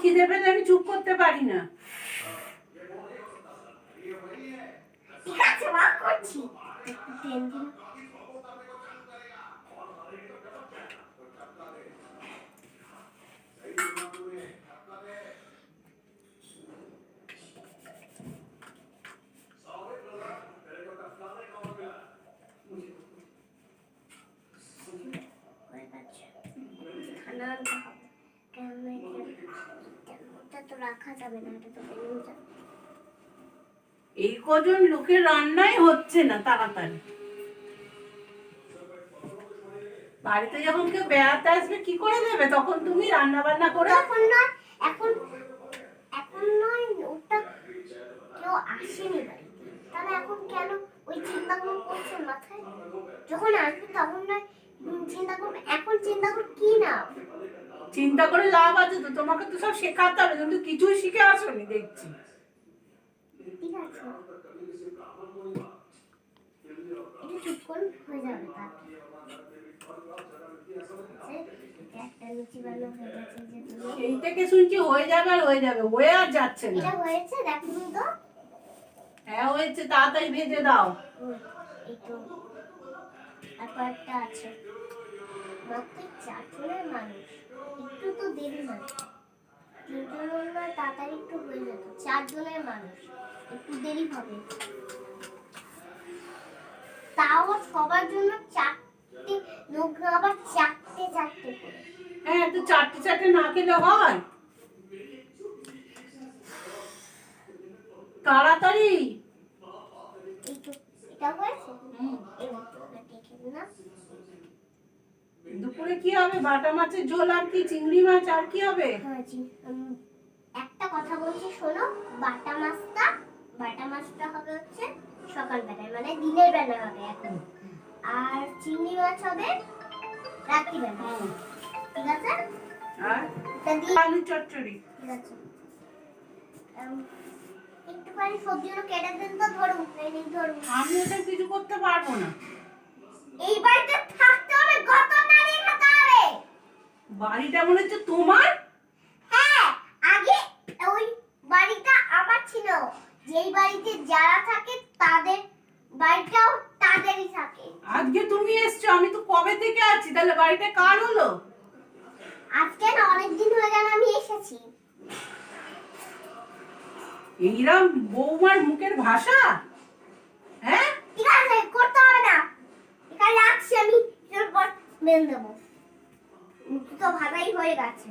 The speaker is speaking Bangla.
খিদে পেলে আমি চুপ করতে পারি না। ঠিক আছে মা, করছি। এই কজন লোকের রান্নাই হচ্ছে না তাড়াতাড়ি। বাড়িতে যখন কেউ বেড়াতে আসবে কি করে দেবে, তখন তুমি রান্না বান্না করে। এখন নয়, এখন নয়, ওটা কেউ আসেনি বাড়িতে, তাহলে এখন কেন ওই চিন্তাগুলো করছে মাথায়? যখন আসবে তখন নয় চিন্তা করবে, এখন চিন্তা করে কি না? চিন্তা করে লাভ আছে তো? তোমাকে তো সব শেখাতে হবে, তুমি তো কিছুই শিখে আসোনি দেখছি। ঠিক আছে, এটা চুপ করে হয়ে যাবে। একটা লুচি বানানো হয়ে গেছে, যে তুমি এই থেকে শুনছি হয়ে যাবে আর হয়ে যাবে, হয়ে আর যাচ্ছে না। এটা হয়েছে, দেখো তো। হ্যাঁ হয়েছে, তাড়াতাড়ি ভেজে দাও। এই তো তারপর একটা আছে, মাত্র 4 জনের মানুষ, একটু তো দেরি হয়। 3 জনের না তাড়াতাড়ি একটু হয়ে যেত, 4 জনের মানুষ একটু দেরি হবে। তাও সবার জন্য 4টে লোক, আবার 4টে করে। হ্যাঁ, তো 4টে না খেলে হয়? তাড়াতাড়ি। এই তো এটা হয়েছে। এবার তো দেখে না, দুপুরে কি হবে? বাটা মাছের ঝোল আর কি চিংড়ি মাছ আর কি হবে? একটা কথা বলছি শোনো, বাটা মাছটা হবে হচ্ছে সকালবেলায়, মানে দিনের বেলা হবে এখন। আর চিংড়ি মাছ হবে রাত্রিবেলা। ঠিক আছে? আর আলু চচ্চড়ি। ঠিক আছে, একটুখানি সবজিগুলো কেটে দেন তো। ধরুন আমি ওটা কিছু করতে পারবো না। এই বাড়িতে থাকতে হলে গত নাড়িয়ে খেতে হবে। বাড়িটা মনে হচ্ছে তোমার? হ্যাঁ, আগে ওই বাড়িটা আমার ছিল। যেই বাড়িতে যারা থাকে তাদের বাড়িটাও তাদেরই থাকে। আজকে তুমি এসছো, আমি তো কবে থেকে আছি, তাহলে বাড়িটা কার হলো? আজকে না, অনেকদিন হয়ে গেল আমি এসেছি। এইরকম বৌমার মুখের ভাষা? হ্যাঁ, ঠিক আছে, করতে হবে না। এখানে রাখছি আমি, এরপর মেল দেবো। মুখ তো ভালোই হয়ে গেছে।